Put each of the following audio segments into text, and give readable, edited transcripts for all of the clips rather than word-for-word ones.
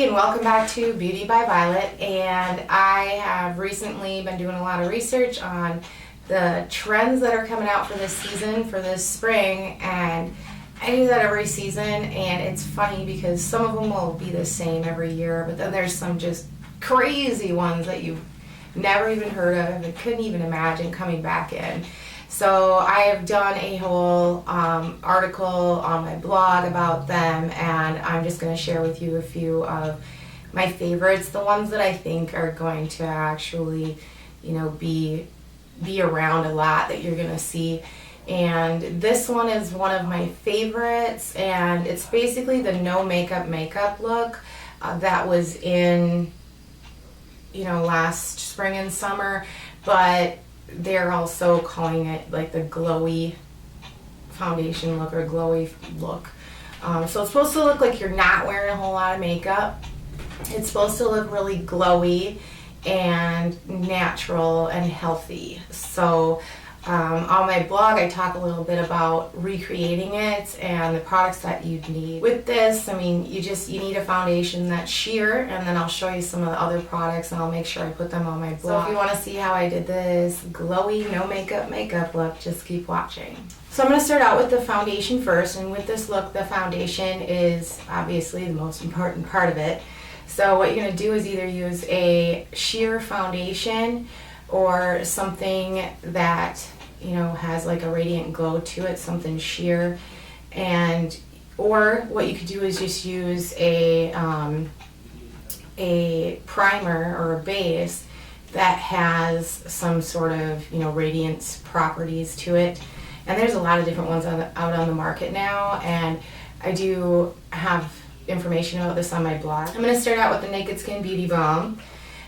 everybody, and welcome back to Beauty by Violett. And I have recently been doing a lot of research on the trends that are coming out for this season, for this spring, and I do that every season, and it's funny because some of them will be the same every year, but then there's some just crazy ones that you've never even heard of and couldn't even imagine coming back in. So I have done a whole article on my blog about them, and I'm just going to share with you a few of my favorites, the ones that I think are going to actually, be around a lot, that you're going to see. And this one is one of my favorites, and it's basically the no makeup look that was in, last spring and summer, but they're also calling it like the glowy foundation look or glowy look. So it's supposed to look like you're not wearing a whole lot of makeup. It's supposed to look really glowy and natural and healthy. So on my blog I talk a little bit about recreating it and the products that you'd need. With this, you need a foundation that's sheer, and then I'll show you some of the other products and I'll make sure I put them on my blog. So if you want to see how I did this glowy no makeup look, just keep watching. So I'm going to start out with the foundation first, and with this look the foundation is obviously the most important part of it. So what you're going to do is either use a sheer foundation or something that has like a radiant glow to it, something sheer, or what you could do is just use a primer or a base that has some sort of radiance properties to it. And there's a lot of different ones out on the market now, and I do have information about this on my blog. I'm going to start out with the Naked Skin Beauty Balm.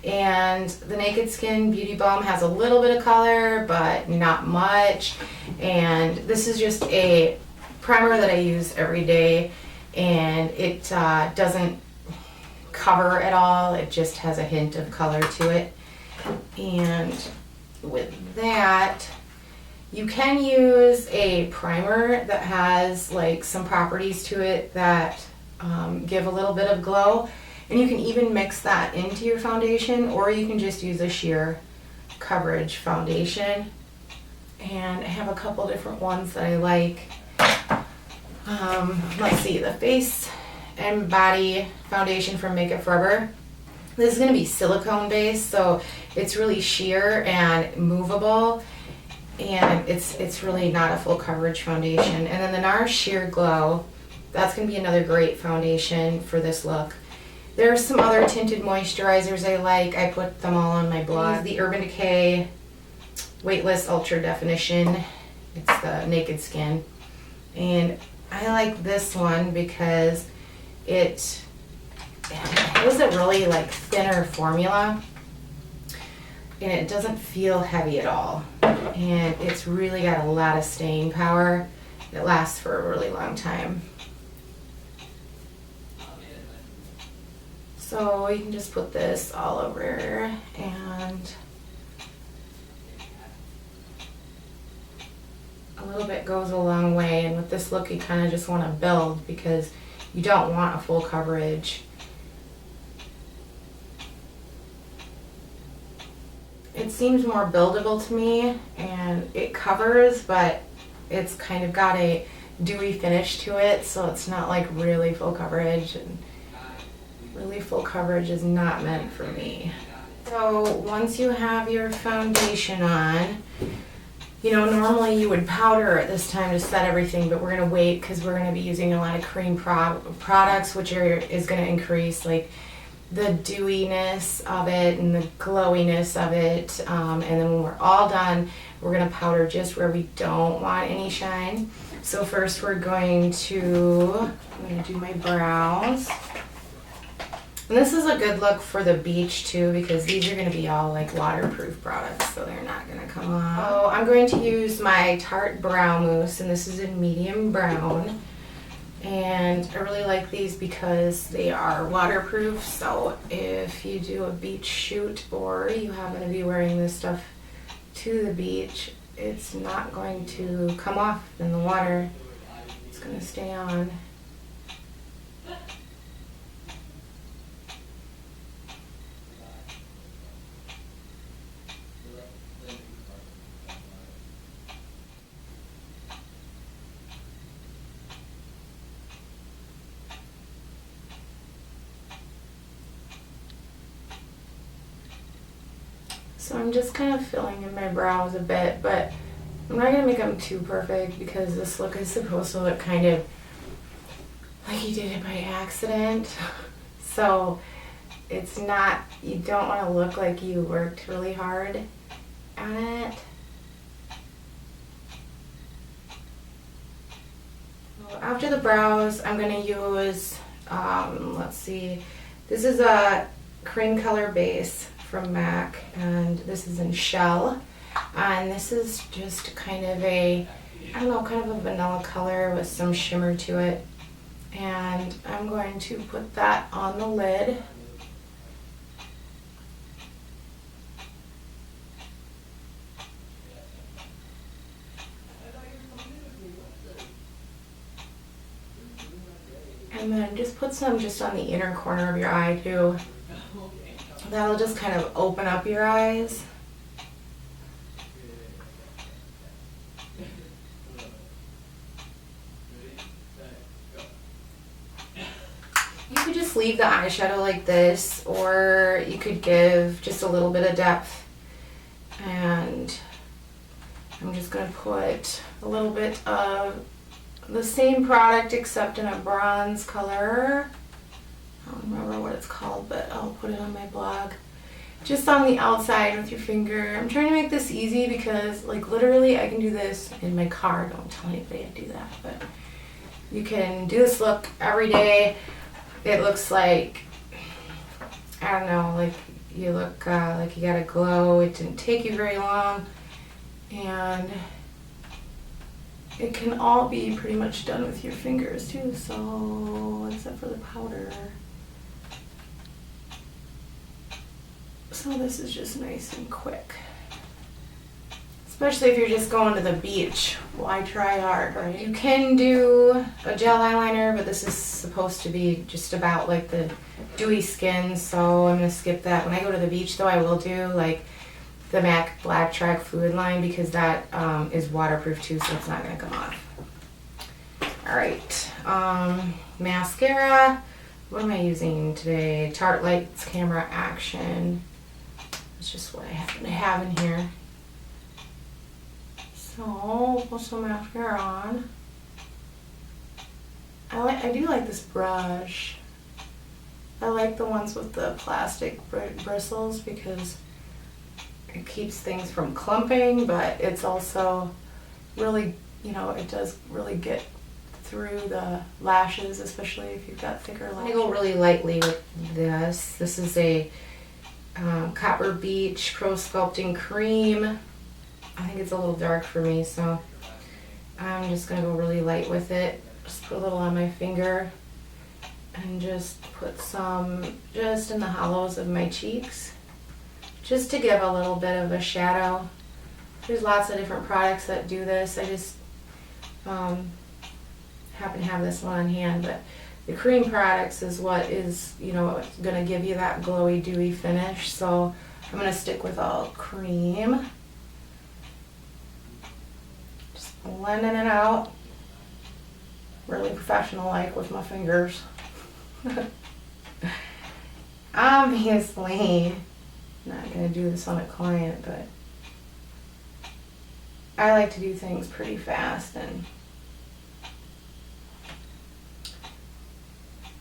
And the Naked Skin Beauty Balm has a little bit of color, but not much. And this is just a primer that I use every day, and it doesn't cover at all. It just has a hint of color to it. And with that, you can use a primer that has like some properties to it that give a little bit of glow. And you can even mix that into your foundation, or you can just use a sheer coverage foundation. And I have a couple different ones that I like. Let's see, the Face and Body Foundation from Makeup Forever. This is going to be silicone based, so it's really sheer and movable, and it's really not a full coverage foundation. And then the NARS Sheer Glow, that's going to be another great foundation for this look. There are some other tinted moisturizers I like. I put them all on my blog. The Urban Decay Weightless Ultra Definition. It's the Naked Skin. And I like this one because it is a really thinner formula. And it doesn't feel heavy at all. And it's really got a lot of staying power. It lasts for a really long time. So you can just put this all over, and a little bit goes a long way. And with this look you kind of just want to build because you don't want a full coverage. It seems more buildable to me, and it covers, but it's kind of got a dewy finish to it, so it's not like really full coverage. And really full coverage is not meant for me. So once you have your foundation on, normally you would powder at this time to set everything, but we're going to wait because we're going to be using a lot of cream products, which is going to increase the dewiness of it and the glowiness of it. And then when we're all done, we're going to powder just where we don't want any shine. So first I'm going to do my brows. And this is a good look for the beach too, because these are going to be all waterproof products, so they're not going to come off. So I'm going to use my Tarte Brow Mousse, and this is in medium brown. And I really like these because they are waterproof, so if you do a beach shoot or you happen to be wearing this stuff to the beach, it's not going to come off in the water. It's going to stay on. So I'm just kind of filling in my brows a bit, but I'm not gonna make them too perfect because this look is supposed to look kind of like you did it by accident. So it's not, you don't want to look like you worked really hard on it. So after the brows, I'm gonna use, let's see, this is a cream color base from MAC, and this is in Shell. And this is just kind of a, I don't know, kind of a vanilla color with some shimmer to it. And I'm going to put that on the lid. And then just put some just on the inner corner of your eye too. That'll just kind of open up your eyes. You could just leave the eyeshadow like this, or you could give just a little bit of depth. And I'm just going to put a little bit of the same product except in a bronze color. I don't remember what it's called, but I'll put it on my blog. Just on the outside with your finger. I'm trying to make this easy because, like, literally I can do this in my car. Don't tell anybody I do that, but you can do this look every day. It looks like, I don't know, like you look like you got a glow. It didn't take you very long, and it can all be pretty much done with your fingers too, so except for the powder. So this is just nice and quick. Especially if you're just going to the beach. Why try hard, right? You can do a gel eyeliner, but this is supposed to be just about like the dewy skin, so I'm gonna skip that. When I go to the beach though, I will do like the MAC Black Track Fluid line because that is waterproof too, so it's not gonna come off. Alright, mascara. What am I using today? Tarte Lights Camera Action. That's just what I happen to have in here. So, put some mascara on. I do like this brush. I like the ones with the plastic bristles because it keeps things from clumping, but it's also really, you know, it does really get through the lashes, especially if you've got thicker lashes. I go really lightly with this. This is a Copper Beach Pro Sculpting Cream. I think it's a little dark for me, so I'm just going to go really light with it. Just put a little on my finger and just put some just in the hollows of my cheeks, just to give a little bit of a shadow. There's lots of different products that do this. I just happen to have this one on hand, but the cream products is what is, you know, going to give you that glowy, dewy finish. So I'm going to stick with all cream. Just blending it out. Really professional-like with my fingers. Obviously, not going to do this on a client, but I like to do things pretty fast, and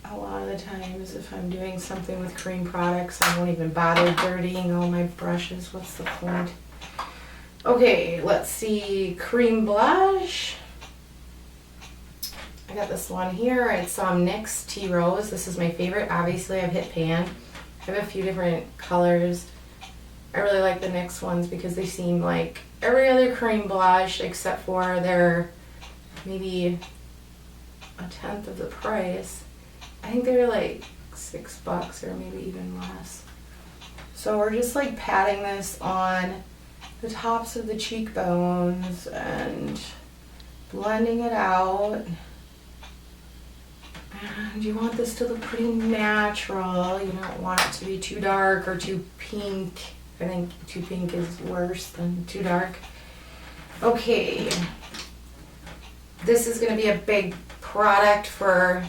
a lot of the times if I'm doing something with cream products, I won't even bother dirtying all my brushes. What's the point? Okay, let's see. Cream blush. I got this one here. It's NYX Tea Rose. This is my favorite. Obviously, I've hit pan. I have a few different colors. I really like the NYX ones because they seem like every other cream blush except for they're maybe a tenth of the price. I think they're like $6 or maybe even less. So we're just like patting this on the tops of the cheekbones and blending it out. And you want this to look pretty natural. You don't want it to be too dark or too pink. I think too pink is worse than too dark. Okay. This is going to be a big product for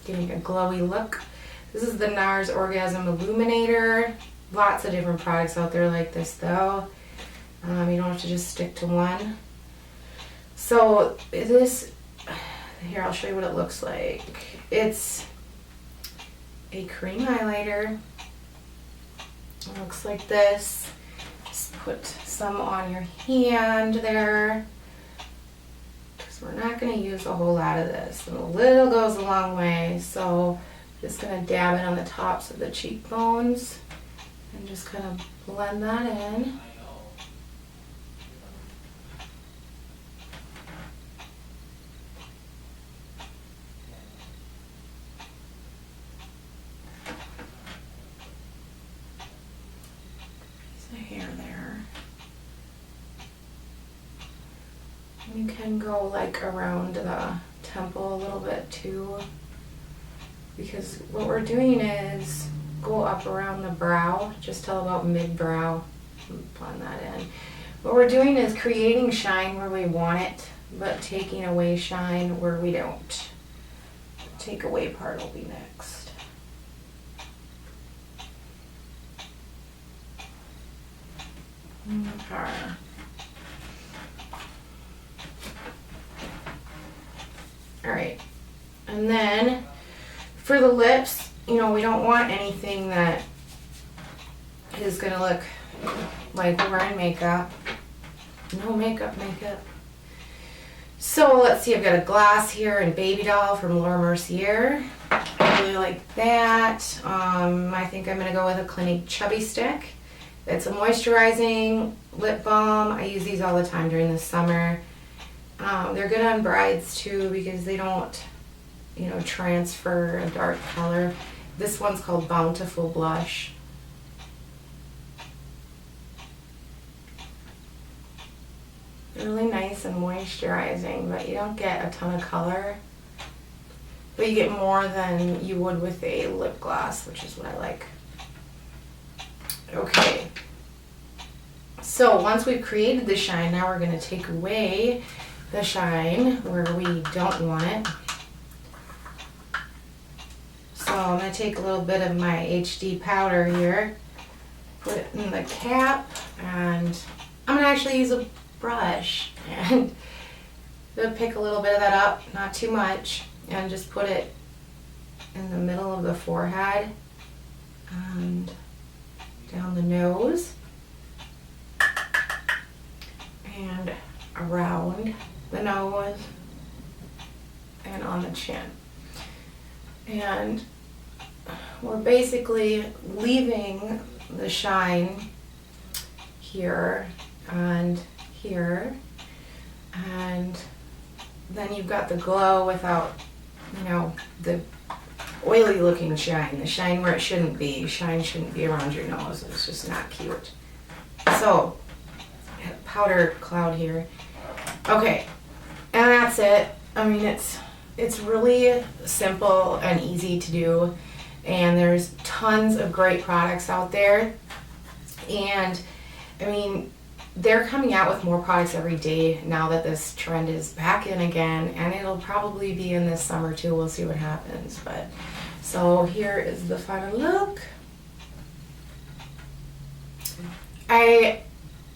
getting a glowy look. This is the NARS Orgasm Illuminator. lots of different products out there like this though. You don't have to just stick to one. So this, here I'll show you what it looks like. It's a cream highlighter. It looks like this. Just put some on your hand there, because we're not going to use a whole lot of this. And a little goes a long way. So just going to dab it on the tops of the cheekbones and just kind of blend that in. Hair there. You can go like around the temple a little bit too, because what we're doing is go up around the brow just till about mid-brow. Blend that in. What we're doing is creating shine where we want it, but taking away shine where we don't. Take away part will be next. Okay. Alright, and then for the lips, you know, we don't want anything that is going to look like we're wearing makeup. No makeup. So let's see, I've got a glass here and Baby Doll from Laura Mercier. I really like that. I think I'm going to go with a Clinique Chubby Stick. It's a moisturizing lip balm. I use these all the time during the summer. They're good on brides too, because they don't, you know, transfer a dark color. This one's called Bountiful Blush. They're really nice and moisturizing, but you don't get a ton of color. But you get more than you would with a lip gloss, which is what I like. Okay, so once we've created the shine, now we're going to take away the shine where we don't want it. So I'm going to take a little bit of my HD powder here, put it in the cap, and I'm going to actually use a brush and pick a little bit of that up, not too much, and just put it in the middle of the forehead and down the nose and around the nose and on the chin. And we're basically leaving the shine here and here, and then you've got the glow without, you know, the oily looking shine, the shine where it shouldn't be. Shine shouldn't be around your nose. It's just not cute. So, powder cloud here. Okay, and that's it. I mean, it's really simple and easy to do, and there's tons of great products out there. And I mean, they're coming out with more products every day now that this trend is back in again, and it'll probably be in this summer too. We'll see what happens. But so here is the final look. I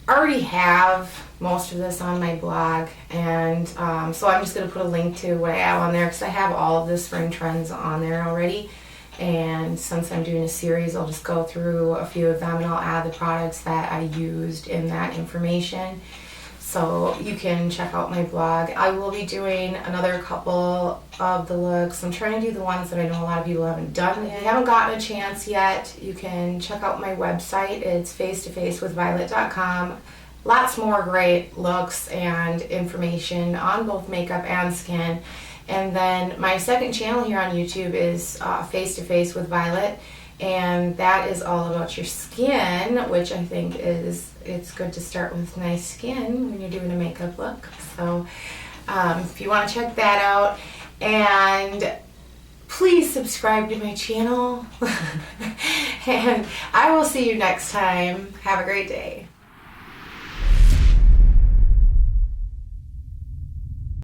already have most of this on my blog, and so I'm just going to put a link to what I have on there, because I have all of the spring trends on there already. And since I'm doing a series, I'll just go through a few of them and I'll add the products that I used in that information. So you can check out my blog. I will be doing another couple of the looks. I'm trying to do the ones that I know a lot of people haven't done. If you haven't gotten a chance yet, you can check out my website. It's face2facewithviolett.com. Lots more great looks and information on both makeup and skin. And then my second channel here on YouTube is Face to Face with Violett, and that is all about your skin, which I think it's good to start with nice skin when you're doing a makeup look. So if you want to check that out, and please subscribe to my channel. And I will see you next time. Have a great day.